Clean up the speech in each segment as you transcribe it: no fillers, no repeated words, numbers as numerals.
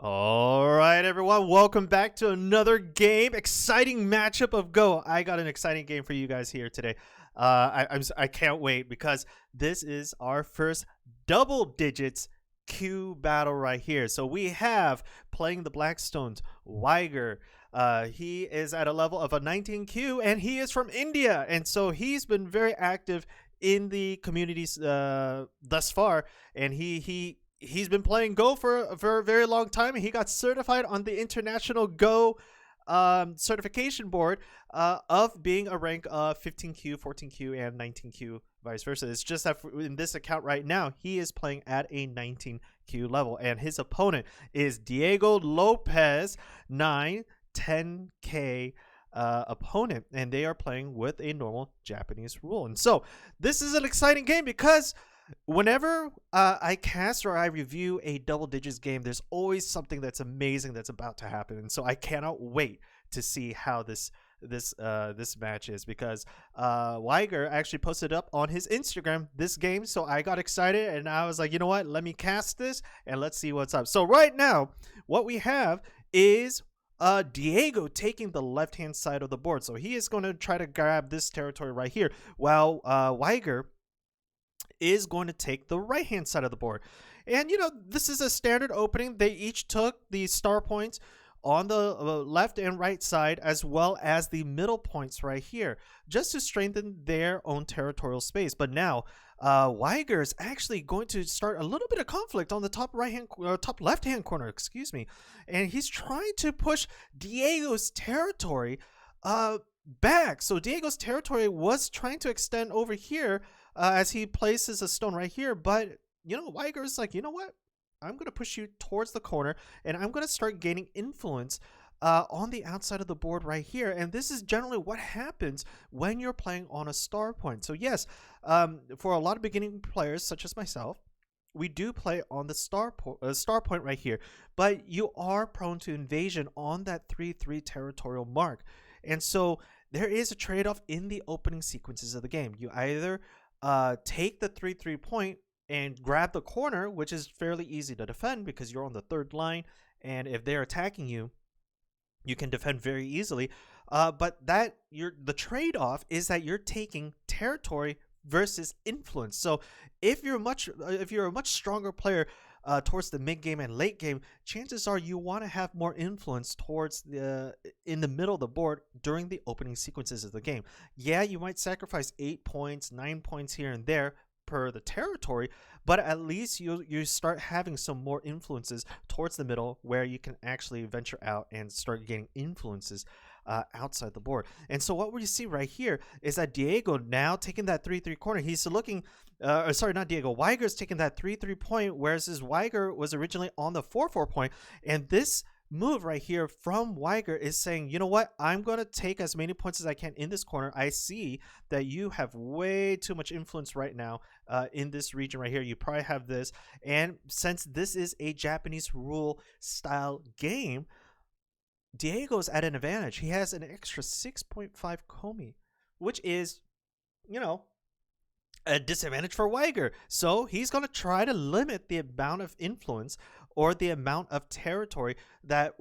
All right, everyone, welcome back to another game. Exciting matchup of Go. I got an exciting game for you guys here today. I can't wait because this is our first double digits Q battle right here. So we have playing the Blackstones, Whiger. He is at a level of a 19Q and he is from India. And so he's been very active in the communities thus far. And he's been playing Go for a very long time. And he got certified on the International Go certification board of being a rank of 15Q, 14Q, and 19Q, vice versa. It's just that in this account right now, he is playing at a 19Q level, and his opponent is Diego.Lopez9, 10K opponent, and they are playing with a normal Japanese rule. And so this is an exciting game because whenever I cast or I review a double digits game, there's always something that's amazing that's about to happen, and so I cannot wait to see how this match is, because Whiger actually posted up on his Instagram this game, so I got excited and I was like, you know what, let me cast this and let's see what's up. So right now, what we have is Diego taking the left hand side of the board, so he is going to try to grab this territory right here, while Whiger is going to take the right hand side of the board. And this is a standard opening. They each took the star points on the left and right side, as well as the middle points right here, just to strengthen their own territorial space. But now Whiger is actually going to start a little bit of conflict on the top left hand corner, excuse me, and he's trying to push Diego's territory back. So Diego's territory was trying to extend over here as he places a stone right here, but Whiger is like, you know what, I'm going to push you towards the corner and I'm going to start gaining influence on the outside of the board right here. And this is generally what happens when you're playing on a star point. So yes, for a lot of beginning players such as myself, we do play on the star point right here, but you are prone to invasion on that 3-3 territorial mark. And so there is a trade-off in the opening sequences of the game. You either take the 3-3 point and grab the corner, which is fairly easy to defend because you're on the third line, and if they're attacking you, you can defend very easily. But the trade-off is that you're taking territory versus influence. So if you're a much stronger player towards the mid game and late game, chances are you want to have more influence towards in the middle of the board during the opening sequences of the game. Yeah, you might sacrifice 8 points, 9 points here and there per the territory, but at least you start having some more influences towards the middle where you can actually venture out and start getting influences outside the board. And so what we see right here is that Diego now taking that 3-3 corner. He's looking sorry, not Diego, Whiger's taking that 3-3 point, whereas his Whiger was originally on the 4-4 point. And this move right here from Whiger is saying, you know what, I'm going to take as many points as I can in this corner. I see that you have way too much influence right now in this region right here. You probably have this, and since this is a Japanese rule style game, Diego's at an advantage. He has an extra 6.5 Komi, which is, a disadvantage for Whiger. So he's going to try to limit the amount of influence or the amount of territory that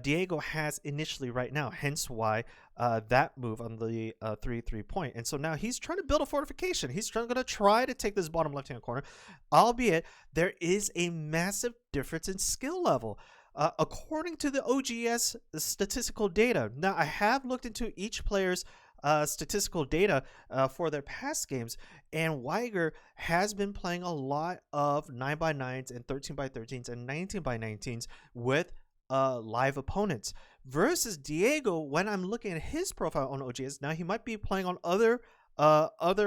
Diego has initially right now. Hence why that move on the 3-3 point. And so now he's trying to build a fortification. He's going to try to take this bottom left-hand corner, albeit there is a massive difference in skill level. According to the OGS statistical data, now I have looked into each player's statistical data for their past games, and Whiger has been playing a lot of 9x9s and 13x13s and 19x19s with live opponents, versus Diego. When I'm looking at his profile on OGS, now he might be playing on other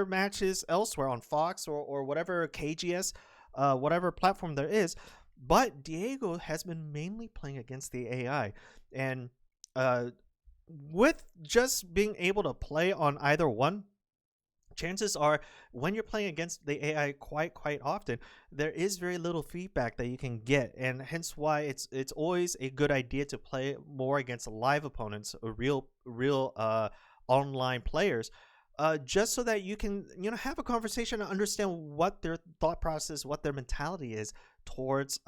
matches elsewhere on Fox or whatever KGS, whatever platform there is, but Diego has been mainly playing against the AI. And with just being able to play on either one, chances are when you're playing against the AI quite often, there is very little feedback that you can get, and hence why it's always a good idea to play more against live opponents or real online players just so that you can, have a conversation and understand what their thought process, what their mentality is towards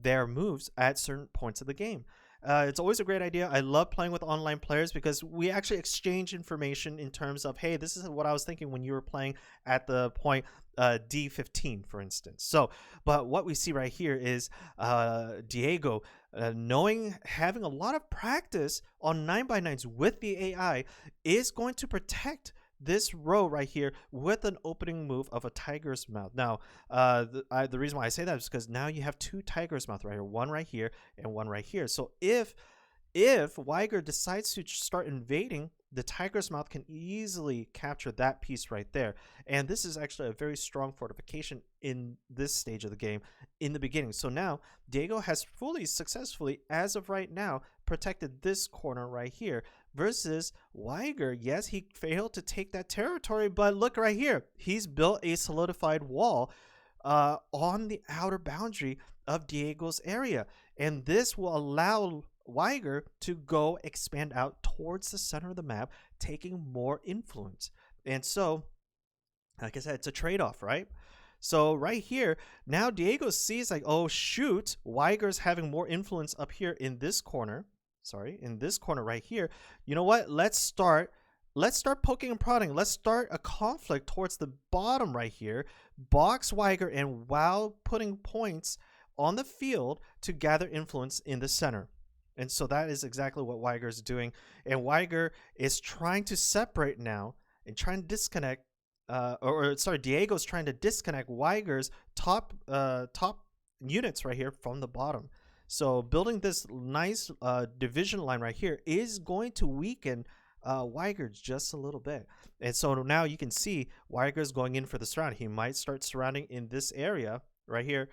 their moves at certain points of the game. It's always a great idea. I love playing with online players because we actually exchange information in terms of, hey, this is what I was thinking when you were playing at the point D15, for instance. So, but what we see right here is Diego, having a lot of practice on 9x9s with the AI, is going to protect this row right here with an opening move of a tiger's mouth. Now, the reason why I say that is because now you have two tiger's mouth right here, one right here and one right here. So if Whiger decides to start invading, the tiger's mouth can easily capture that piece right there. And this is actually a very strong fortification in this stage of the game in the beginning. So now Diego has fully successfully, as of right now, protected this corner right here, versus Whiger. Yes, he failed to take that territory, but look right here. He's built a solidified wall on the outer boundary of Diego's area. And this will allow Whiger to go expand out towards the center of the map, taking more influence. And so, like I said, it's a trade-off, right? So right here, now Diego sees like, oh shoot, Whiger's having more influence up here in this corner. Sorry, in this corner right here. You know what? Let's start poking and prodding. Let's start a conflict towards the bottom right here. Box Whiger, and while putting points on the field to gather influence in the center. And so that is exactly what Whiger is doing. And Whiger is trying to separate now and trying to disconnect, Diego's trying to disconnect Whiger's top units right here from the bottom. So building this nice division line right here is going to weaken Whiger just a little bit. And so now you can see Whiger's going in for the surround. He might start surrounding in this area right here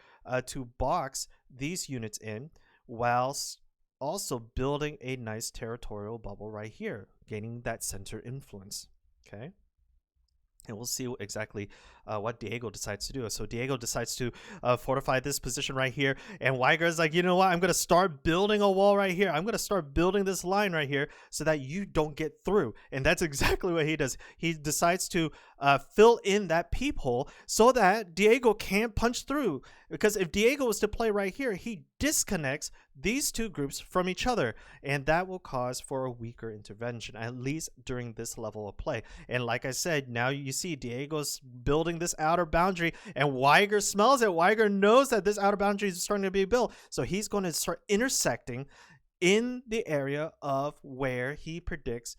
to box these units in, whilst also building a nice territorial bubble right here, gaining that center influence. Okay. And we'll see exactly what Diego decides to do. So Diego decides to fortify this position right here. And Whiger is like, you know what? I'm going to start building a wall right here. I'm going to start building this line right here so that you don't get through. And that's exactly what he does. He decides to fill in that peephole so that Diego can't punch through. Because if Diego was to play right here, he disconnects these two groups from each other. And that will cause for a weaker intervention, at least during this level of play. And like I said, now you see Diego's building this outer boundary, and Whiger smells it. Whiger knows that this outer boundary is starting to be built. So he's going to start intersecting in the area of where he predicts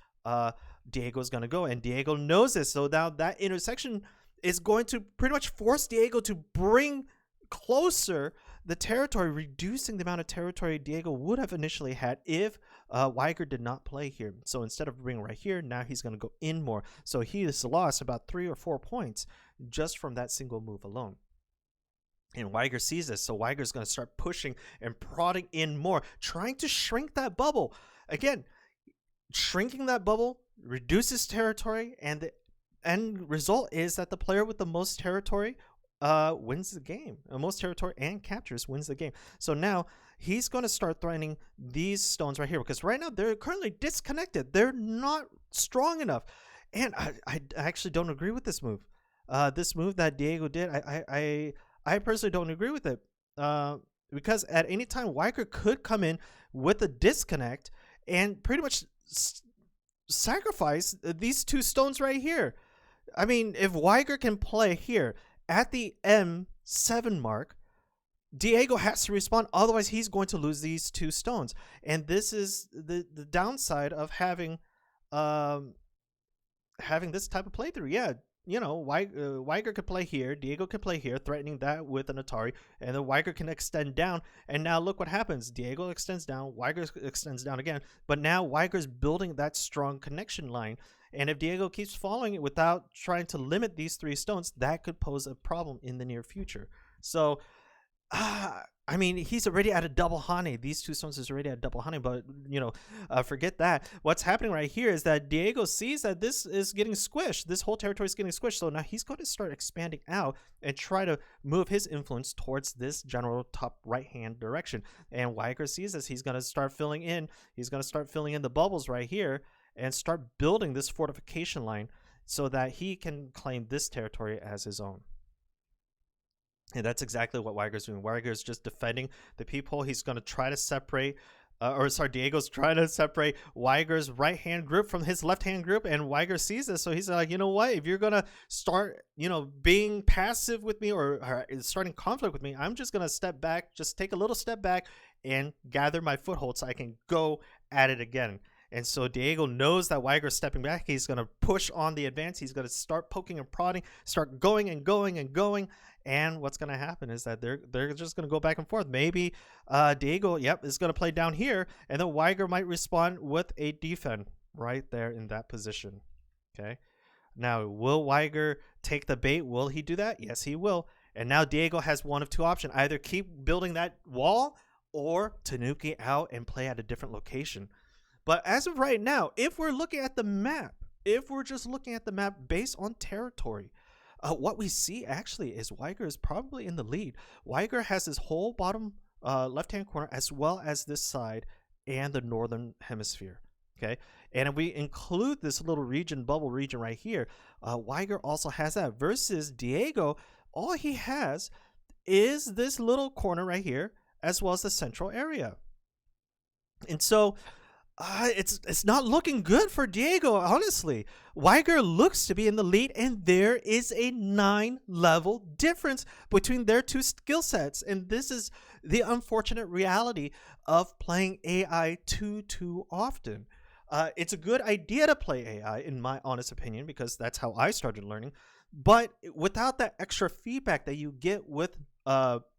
Diego's going to go. And Diego knows this. So now that intersection is going to pretty much force Diego to bring closer the territory, reducing the amount of territory Diego would have initially had if Whiger did not play here. So instead of being right here, now he's going to go in more. So he has lost about 3 or 4 points just from that single move alone. And Whiger sees this, so Whiger's going to start pushing and prodding in more, trying to shrink that bubble. Again, shrinking that bubble reduces territory, and the end result is that the player with the most territory wins the game. Most territory and captures wins the game. So now he's going to start threatening these stones right here, because right now they're currently disconnected. They're not strong enough. And I actually don't agree with this move. This move that Diego did, I personally don't agree with it. Because at any time, Whiger could come in with a disconnect and pretty much sacrifice these two stones right here. I mean, if Whiger can play here at the M7 mark, Diego has to respond, otherwise he's going to lose these two stones. And this is the downside of having this type of playthrough. Yeah, you know, Whiger could play here, Diego can play here, threatening that with an Atari, and then Whiger can extend down. And now look what happens. Diego extends down, Whiger extends down again, but now Whiger's building that strong connection line. And if Diego keeps following it without trying to limit these 3 stones, that could pose a problem in the near future. So, I mean, he's already at a double Hane. These 2 stones is already at double Hane, but, you know, forget that. What's happening right here is that Diego sees that this is getting squished. This whole territory is getting squished. So now he's going to start expanding out and try to move his influence towards this general top right-hand direction. And Whiger sees this. He's going to start filling in. He's going to start filling in the bubbles right here and start building this fortification line so that he can claim this territory as his own. And that's exactly what Whiger's doing. Whiger's just defending the peephole. He's going to try to separate, Diego's trying to separate Whiger's right-hand group from his left-hand group, and Whiger sees this. So he's like, you know what? If you're going to start, being passive with me or starting conflict with me, I'm just going to step back, just take a little step back and gather my foothold so I can go at it again. And so Diego knows that Whiger's stepping back. He's going to push on the advance. He's going to start poking and prodding, start going and going and going. And what's going to happen is that they're just going to go back and forth. Maybe Diego, is going to play down here. And then Whiger might respond with a defend right there in that position. Okay. Now, will Whiger take the bait? Will he do that? Yes, he will. And now Diego has one of two options. Either keep building that wall or Tanuki out and play at a different location. But as of right now, if we're looking at the map, if we're just looking at the map based on territory, what we see actually is Whiger is probably in the lead. Whiger has his whole bottom left-hand corner as well as this side and the northern hemisphere. Okay, and if we include this little region, bubble region right here, Whiger also has that versus Diego. All he has is this little corner right here as well as the central area. And so it's not looking good for Diego, honestly. Whiger looks to be in the lead, and there is a 9-level difference between their two skill sets. And this is the unfortunate reality of playing AI too often. It's a good idea to play AI, in my honest opinion, because that's how I started learning. But without that extra feedback that you get with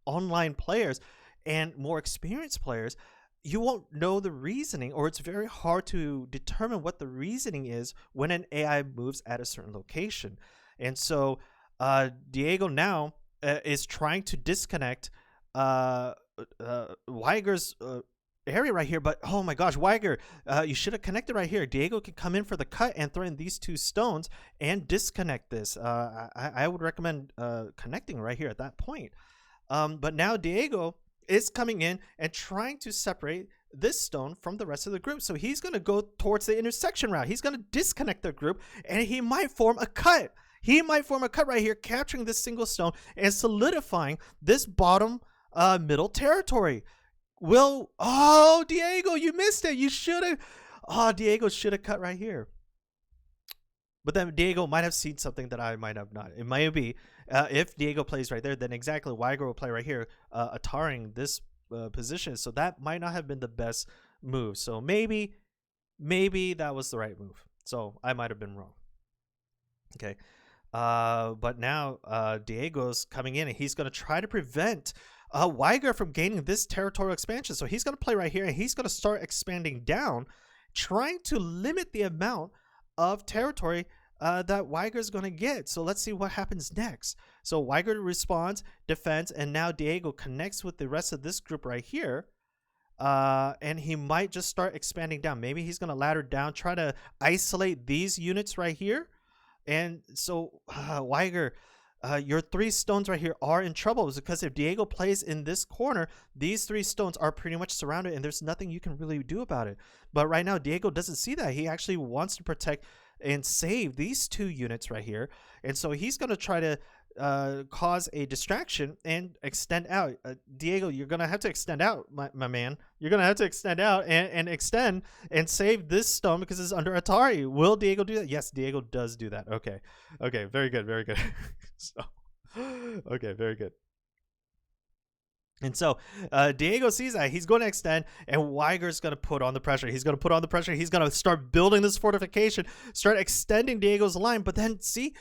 online players and more experienced players, you won't know the reasoning, or it's very hard to determine what the reasoning is when an AI moves at a certain location. And so Diego now is trying to disconnect Whiger's area right here, but oh my gosh, Whiger, you should have connected right here. Diego can come in for the cut and throw in these two stones and disconnect this. I would recommend connecting right here at that point. But now Diego is coming in and trying to separate this stone from the rest of the group. So he's going to go towards the intersection route. He's going to disconnect the group, and he might form a cut. He might form a cut right here, capturing this single stone and solidifying this bottom middle territory. Diego, you missed it. You should have. Diego should have cut right here. But then Diego might have seen something that I might have not. It might be if Diego plays right there, then exactly Whiger will play right here, Ataring this position. So that might not have been the best move. So maybe that was the right move. So I might have been wrong. Okay. But now Diego's coming in, and he's going to try to prevent Whiger from gaining this territorial expansion. So he's going to play right here, and he's going to start expanding down, trying to limit the amount of territory that Whiger is going to get. So let's see what happens next. So Whiger responds, defends, and now Diego connects with the rest of this group right here. And he might just start expanding down. Maybe he's going to ladder down, try to isolate these units right here. And so Whiger, your 3 stones right here are in trouble, because if Diego plays in this corner, these 3 stones are pretty much surrounded, and there's nothing you can really do about it. But right now, Diego doesn't see that. He actually wants to protect and save these 2 units right here. And so he's going to try to cause a distraction and extend out. Diego, you're going to have to extend out, my man. You're going to have to extend out and extend and save this stone because it's under Atari. Will Diego do that? Yes, Diego does do that. Okay. Okay, very good, very good. Okay, very good. And so Diego sees that. He's going to extend, and Whiger's going to put on the pressure. He's going to put on the pressure. He's going to start building this fortification, start extending Diego's line. But then, see,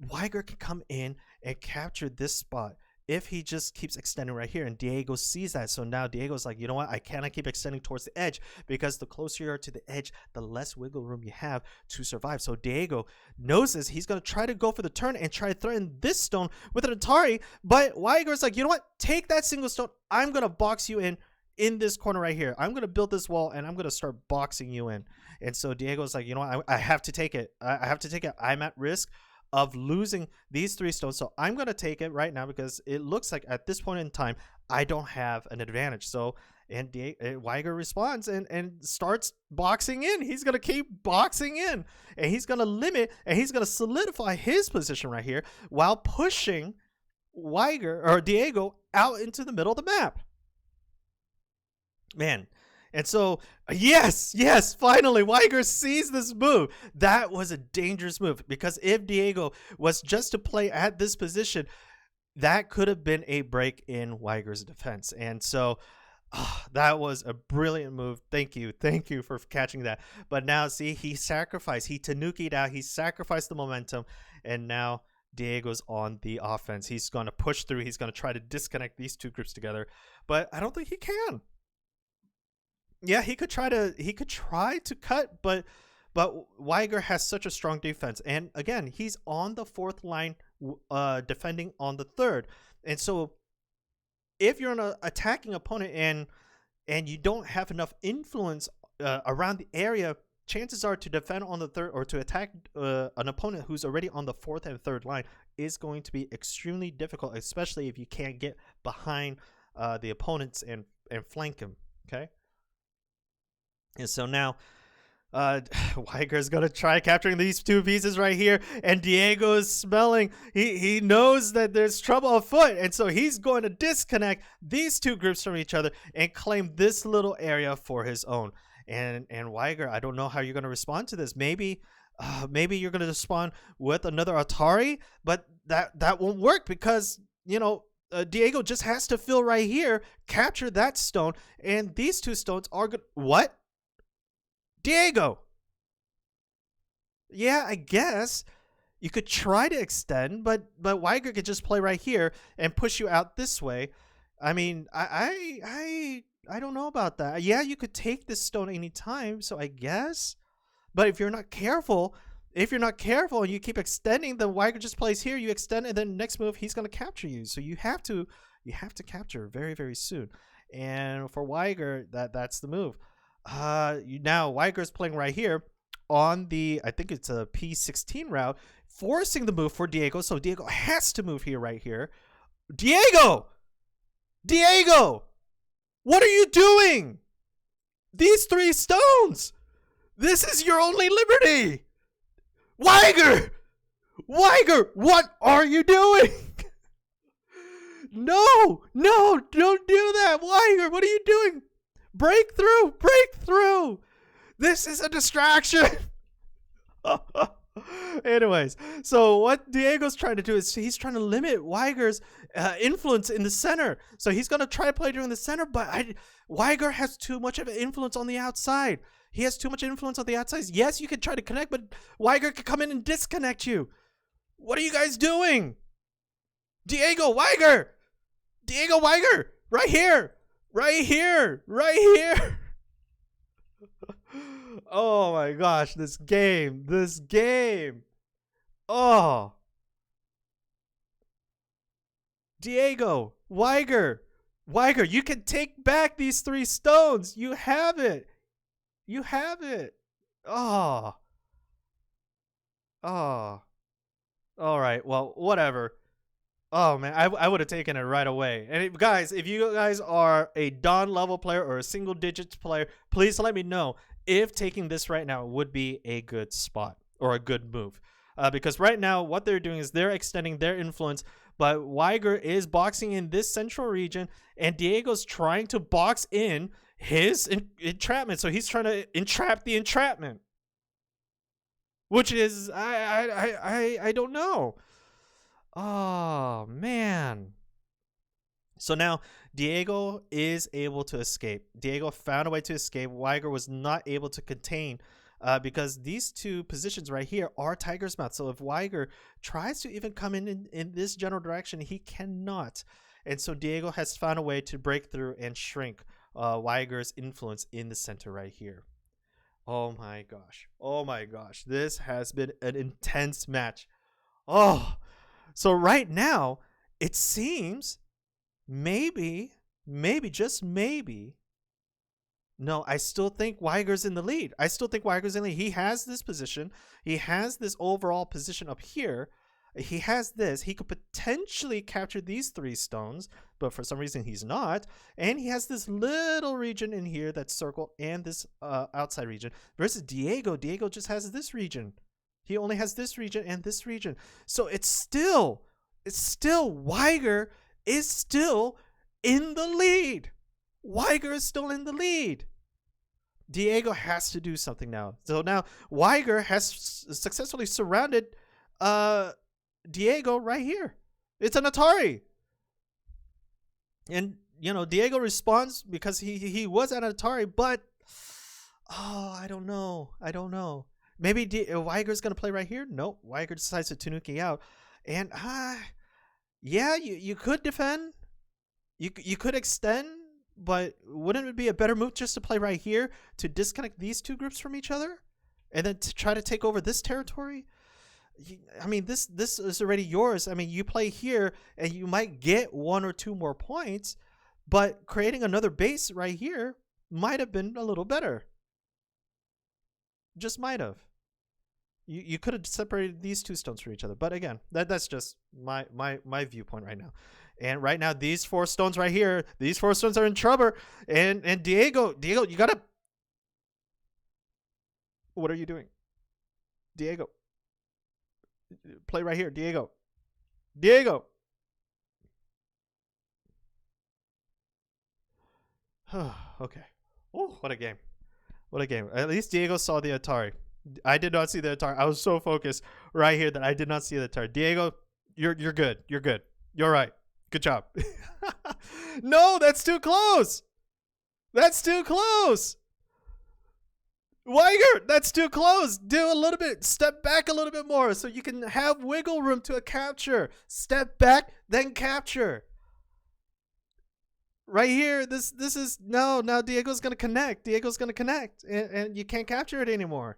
Whiger can come in and capture this spot if he just keeps extending right here. And Diego sees that. So now Diego's like, you know what? I cannot keep extending towards the edge, because the closer you are to the edge, the less wiggle room you have to survive. So Diego knows this. He's going to try to go for the turn and try to threaten this stone with an Atari. But Whiger's like, you know what? Take that single stone. I'm going to box you in this corner right here. I'm going to build this wall, and I'm going to start boxing you in. And so Diego's like, you know what? I have to take it. I have to take it. I'm at risk of losing these 3 stones, so I'm going to take it right now, because it looks like at this point in time I don't have an advantage. So And Whiger responds and starts boxing in. He's going to keep boxing in. And he's going to limit and he's going to solidify his position right here while pushing Whiger or Diego out into the middle of the map. Man. And so, yes, finally, Whiger sees this move. That was a dangerous move because if Diego was just to play at this position, that could have been a break in Whiger's defense. And so, that was a brilliant move. Thank you for catching that. But now, see, he sacrificed. He tanuki'd out. He sacrificed the momentum. And now Diego's on the offense. He's going to push through. He's going to try to disconnect these two groups together. But I don't think he can. Yeah, he could try to cut, but Whiger has such a strong defense. And again, he's on the fourth line defending on the third. And so if you're an attacking opponent and you don't have enough influence around the area, chances are to defend on the third or to attack an opponent who's already on the fourth and third line is going to be extremely difficult, especially if you can't get behind the opponents and flank him. Okay. And so now Whiger's going to try capturing these two pieces right here. And Diego is smelling. He knows that there's trouble afoot. And so he's going to disconnect these two groups from each other and claim this little area for his own. And Whiger, I don't know how you're going to respond to this. Maybe you're going to respond with another Atari. But that won't work because, you know, Diego just has to fill right here, capture that stone. And these two stones are good. What? Diego. Yeah, I guess you could try to extend, but Whiger could just play right here and push you out this way. I mean, I don't know about that. Yeah, you could take this stone anytime, so I guess. But if you're not careful and you keep extending, then Whiger just plays here. You extend, and then next move he's gonna capture you. So you have to capture very, very soon. And for Whiger, that's the move. Now Whiger's playing right here on the, I think it's a P16 route, forcing the move for Diego. So Diego has to move here right here. Diego, what are you doing? These three stones. This is your only liberty. Whiger, what are you doing? No, don't do that. Whiger, what are you doing? Break through. This is a distraction. Anyways, so what Diego's trying to do is he's trying to limit Whiger's influence in the center. So he's going to try to play during the center, but Whiger has too much of an influence on the outside. He has too much influence on the outside. Yes, you can try to connect, but Whiger could come in and disconnect you. What are you guys doing? Diego, Whiger, right here. Oh my gosh, this game. Oh. Diego, Whiger, you can take back these three stones. You have it. Oh. All right, well, whatever. Oh man, I would have taken it right away. And guys, if you guys are a Dawn level player or a single digits player, please let me know if taking this right now would be a good spot or a good move. Because right now, what they're doing is they're extending their influence, but Whiger is boxing in this central region, and Diego's trying to box in his entrapment. So he's trying to entrap the entrapment, which is I don't know. Oh man. So now Diego is able to escape. Diego found a way to escape. Whiger was not able to contain because these two positions right here are Tiger's Mouth. So if Whiger tries to even come in this general direction, he cannot. And so Diego has found a way to break through and shrink Whiger's influence in the center right here. Oh my gosh. This has been an intense match. Oh. So right now, it seems maybe, just maybe. No, I still think Whiger's in the lead. He has this position. He has this overall position up here. He has this. He could potentially capture these 3 stones, but for some reason he's not. And he has this little region in here that's circled and this outside region. Versus Diego. Diego just has this region. He only has this region and this region. So it's still Whiger is still in the lead. Whiger is still in the lead. Diego has to do something now. So now Whiger has successfully surrounded Diego right here. It's an Atari. And, you know, Diego responds because he was at an Atari, but, oh, I don't know. Maybe Whiger's going to play right here? Nope. Whiger decides to Tanuki out. And, yeah, you could defend. You could extend, but wouldn't it be a better move just to play right here to disconnect these 2 groups from each other? And then to try to take over this territory? I mean, this is already yours. I mean, you play here and you might get 1 or 2 more points, but creating another base right here might have been a little better. Just might have. You could have separated these 2 stones from each other. But again, that's just my viewpoint right now. And right now, these 4 stones right here, these 4 stones are in trouble. And Diego, you gotta. What are you doing? Diego. Play right here, Diego. Okay. Oh, what a game. At least Diego saw the Atari. I did not see the Atari. I was so focused right here that I did not see the Atari. Diego, you're good. You're right. Good job. No, that's too close. Whiger, that's too close. Do a little bit. Step back a little bit more so you can have wiggle room to a capture. Step back, then capture. Right here, this is no. Now Diego's gonna connect. And you can't capture it anymore.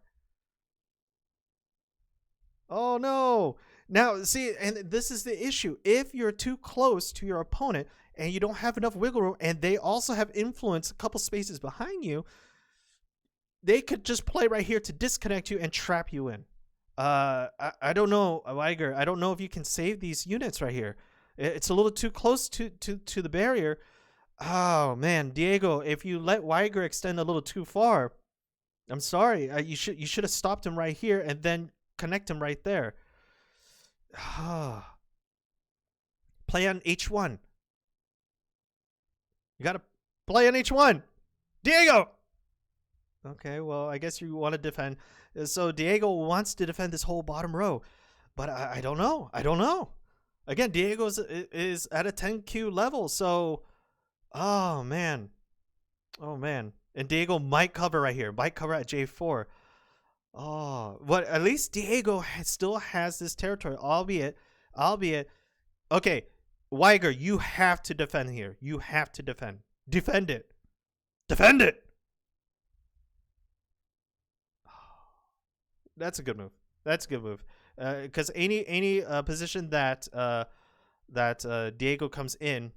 Oh no. Now see, and this is the issue. If you're too close to your opponent and you don't have enough wiggle room, and they also have influence a couple spaces behind you, they could just play right here to disconnect you and trap you in. I don't know, Whiger. I don't know if you can save these units right here. It's a little too close to the barrier. Oh man, Diego, if you let Whiger extend a little too far, I'm sorry. You should have stopped him right here and then connect him right there. Play on H1. You gotta play on H1, Diego. Okay, well, I guess you want to defend. So Diego wants to defend this whole bottom row, but I don't know. Again, Diego is at a 10Q level, so oh man, and Diego might cover right here. Might cover at J4. Oh, but at least Diego still has this territory, albeit. Okay, Whiger, you have to defend here. You have to defend. Defend it. That's a good move. Because any position that Diego comes in,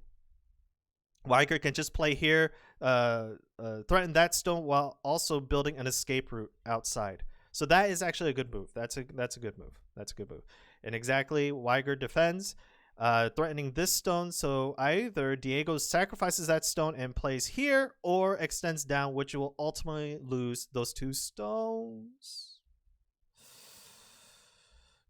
Whiger can just play here, threaten that stone while also building an escape route outside. So that is actually a good move. That's a good move. And exactly, Whiger defends, threatening this stone. So either Diego sacrifices that stone and plays here, or extends down, which will ultimately lose those 2 stones.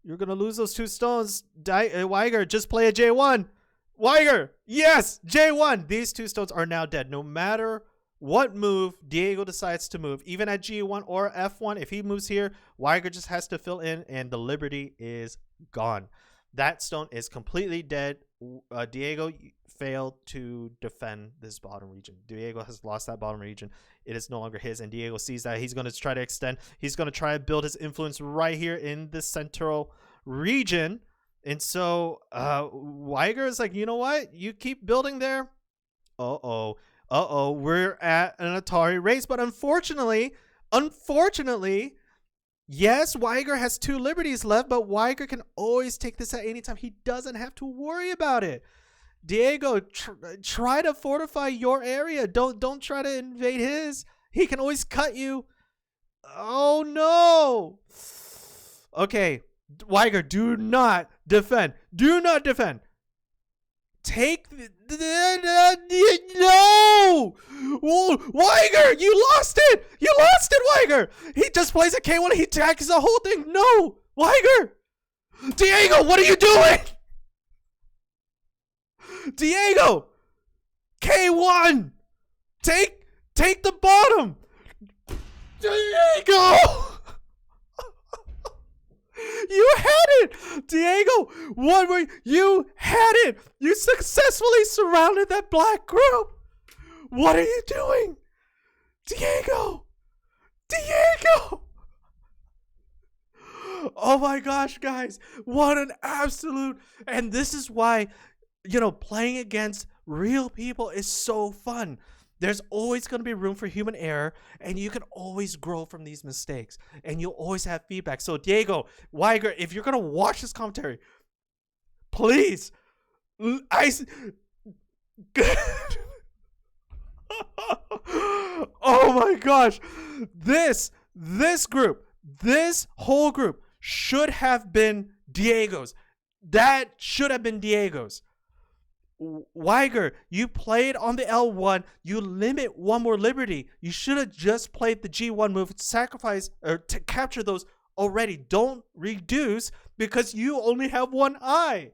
You're going to lose those 2 stones. Whiger, just play a J1. Whiger, yes, J1. These 2 stones are now dead. No matter what move Diego decides to move, even at G1 or F1, if he moves here, Whiger just has to fill in and the Liberty is gone. That stone is completely dead. Diego failed to defend this bottom region. Diego has lost that bottom region. It is no longer his, and Diego sees that. He's going to try to extend. He's going to try to build his influence right here in this central region. And so Whiger is like, you know what? You keep building there. We're at an Atari race. But unfortunately, yes, Whiger has 2 liberties left, but Whiger can always take this at any time. He doesn't have to worry about it. Diego, try to fortify your area. Don't try to invade his. He can always cut you. Oh no. Okay, Whiger, do not defend. Do not defend. Take no! Whoa, Whiger, you lost it! You lost it, Whiger! He just plays a K1, he attacks the whole thing. No! Whiger! Diego, what are you doing? Diego! K1! Take the bottom! Diego! You had it! Diego, what were you had it! You successfully surrounded that black group! What are you doing? Diego! Diego! Oh my gosh, guys. What an absolute... And this is why, playing against real people is so fun. There's always going to be room for human error, and you can always grow from these mistakes, and you'll always have feedback. So, Diego, Whiger, if you're going to watch this commentary, please, oh my gosh, this group, this whole group should have been Diego's. That should have been Diego's. Whiger, you played on the L1. You limit one more liberty. You should have just played the G1 move, sacrifice or to capture those already. Don't reduce because you only have one eye.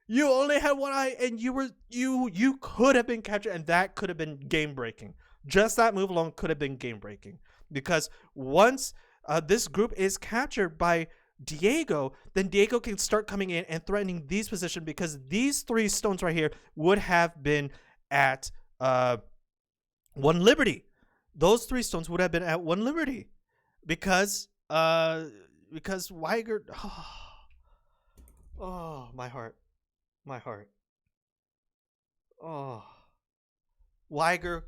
You only have one eye, and you could have been captured, and that could have been game breaking. Just that move alone could have been game breaking because once this group is captured by Diego, then Diego can start coming in and threatening these positions because these 3 stones right here would have been at 1 liberty. Those 3 stones would have been at 1 liberty because Whiger. Oh, my heart. Oh, Whiger,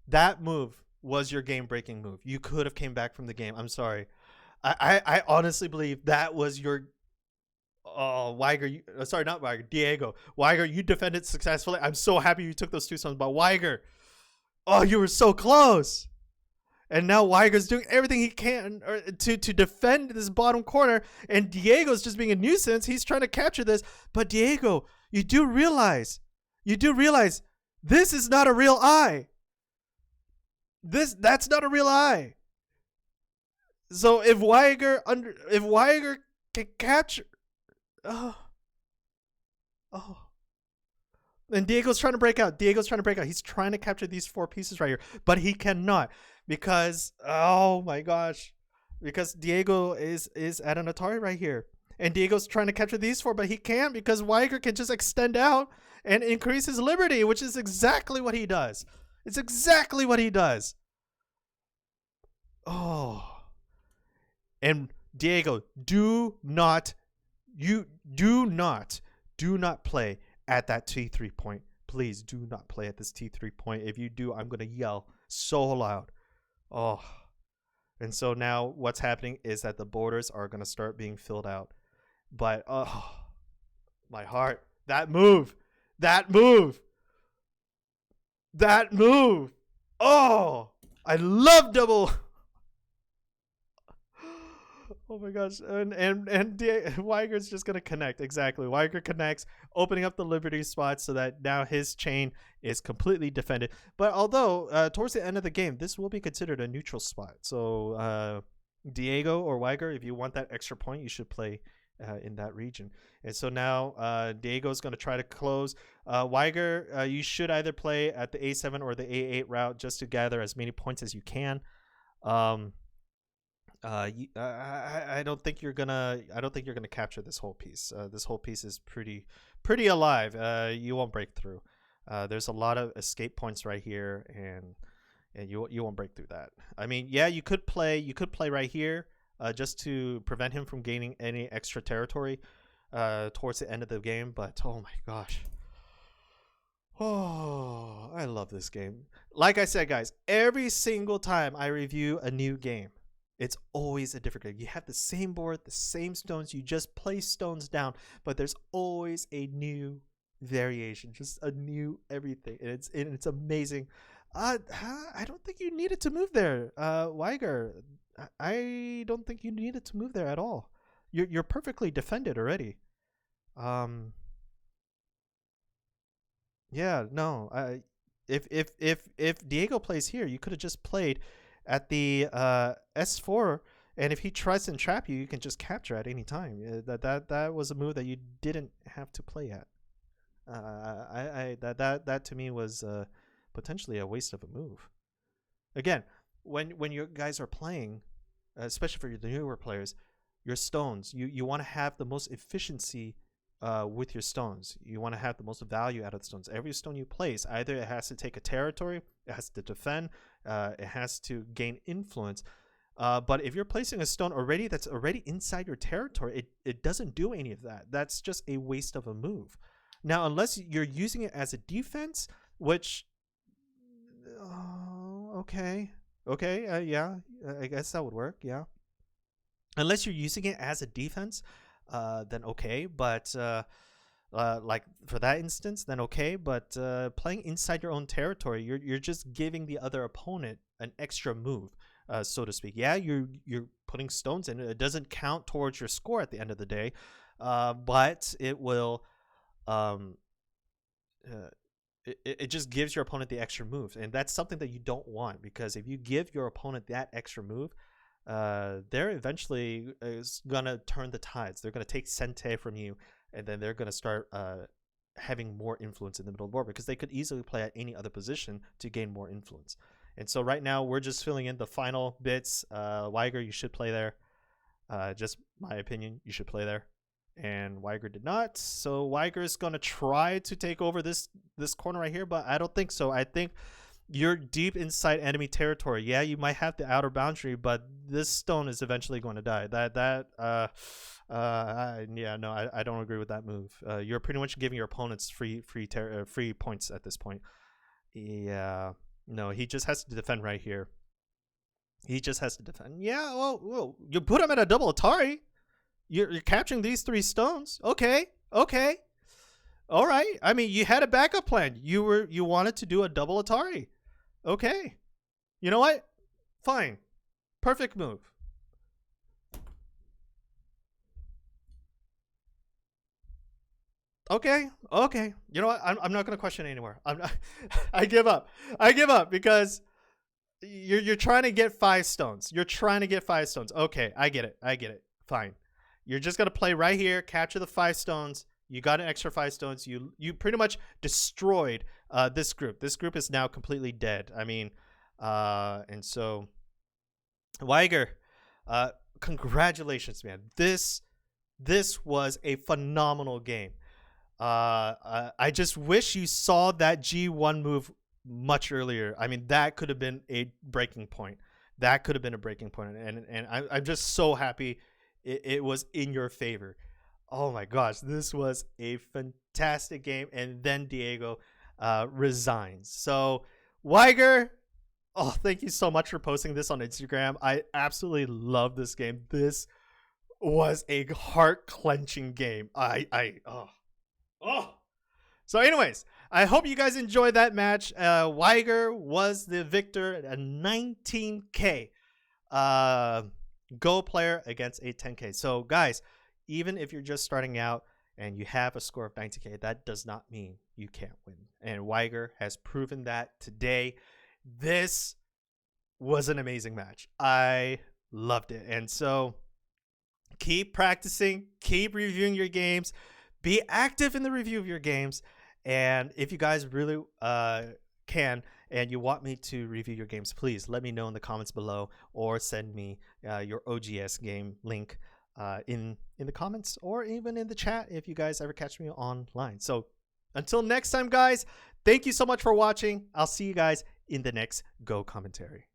that move was your game breaking move. You could have came back from the game. I'm sorry. I honestly believe that was your Whiger, sorry, not Whiger, Diego. Whiger, you defended successfully. I'm so happy you took those 2 stones, but Whiger, oh, you were so close. And now Whiger's doing everything he can to defend this bottom corner, and Diego's just being a nuisance. He's trying to capture this, but Diego, you do realize this is not a real eye. That's not a real eye. So if Whiger can capture, and Diego's trying to break out. He's trying to capture these 4 pieces right here, but he cannot because oh my gosh, because Diego is at an Atari right here, and Diego's trying to capture these 4, but he can't because Whiger can just extend out and increase his liberty, which is exactly what he does. It's exactly what he does. Oh. And Diego, do not play at that T3 point. Please do not play at this T3 point. If you do, I'm going to yell so loud. Oh. And so now what's happening is that the borders are going to start being filled out. But, oh, my heart. That move. Oh, I love double. Oh my gosh, and Whiger's just gonna connect. Exactly, Whiger connects, opening up the liberty spot so that now his chain is completely defended. But although towards the end of the game, this will be considered a neutral spot. So Diego or Whiger, if you want that extra point, you should play in that region. And so now Diego's gonna try to close. Whiger, you should either play at the A7 or the A8 route just to gather as many points as you can. I don't think you're gonna capture this whole piece. This whole piece is pretty alive. You won't break through. There's a lot of escape points right here, and you won't break through that. I mean, yeah, you could play right here just to prevent him from gaining any extra territory towards the end of the game. But oh my gosh. Oh, I love this game. Like I said, guys, every single time I review a new game, it's always a different game. You have the same board, the same stones. You just place stones down, but there's always a new variation, just a new everything, and it's amazing. I don't think you needed to move there, Whiger. I don't think you needed to move there at all. You're perfectly defended already. Um, yeah, no. If Diego plays here, you could have just played at the S4, and if he tries to entrap you, you can just capture at any time. That was a move that you didn't have to play at. That to me was potentially a waste of a move. Again, when you guys are playing, especially for the newer players, your stones, you want to have the most efficiency with your stones. You want to have the most value out of the stones. Every stone you place, either it has to take a territory, it has to defend, it has to gain influence. But if you're placing a stone already that's already inside your territory, it doesn't do any of that. That's just a waste of a move. Now, unless you're using it as a defense, which, okay, yeah, I guess that would work, yeah. Unless you're using it as a defense, then okay. But like for that instance, then okay. But playing inside your own territory, you're just giving the other opponent an extra move, so to speak. Yeah, you're putting stones in it. It doesn't count towards your score at the end of the day, but it will. Um, it just gives your opponent the extra moves, and that's something that you don't want, because if you give your opponent that extra move, they're eventually gonna turn the tides. They're gonna take Sente from you, and then they're gonna start having more influence in the middle of the board, because they could easily play at any other position to gain more influence. And so right now we're just filling in the final bits. Whiger, you should play there. Just my opinion, you should play there. And Whiger did not. So Whiger is gonna try to take over this corner right here, but I don't think so. I think you're deep inside enemy territory. Yeah, you might have the outer boundary, but this stone is eventually going to die. Yeah, no, I don't agree with that move. You're pretty much giving your opponents free points at this point. Yeah, no, he just has to defend right here. He just has to defend. Yeah, well, you put him at a double Atari. You're capturing these 3 stones. Okay. All right. I mean, you had a backup plan. You wanted to do a double Atari. Okay. You know what? Fine. Perfect move. Okay. You know what? I'm not going to question it anymore. I'm not, I give up. Because you're trying to get 5 stones. Okay, I get it. Fine. You're just going to play right here, capture the 5 stones. You got an extra 5 stones. You pretty much destroyed this group. This group is now completely dead. I mean, and so Whiger, congratulations, man. This was a phenomenal game. I just wish you saw that G1 move much earlier. I mean, that could have been a breaking point. And I'm just so happy it was in your favor. Oh my gosh, this was a fantastic game. And then Diego resigns. So Whiger, oh, thank you so much for posting this on Instagram. I absolutely love this game. This was a heart-clenching game. So anyways, I hope you guys enjoyed that match. Whiger was the victor at a 19K Go player against a 10K. So guys, even if you're just starting out and you have a score of 19K, that does not mean you can't win. And Whiger has proven that today. This was an amazing match. I loved it. And so keep practicing, keep reviewing your games, be active in the review of your games. And if you guys really can and you want me to review your games, please let me know in the comments below, or send me your OGS game link in the comments, or even in the chat if you guys ever catch me online. So until next time, guys, thank you so much for watching. I'll see you guys in the next Go commentary.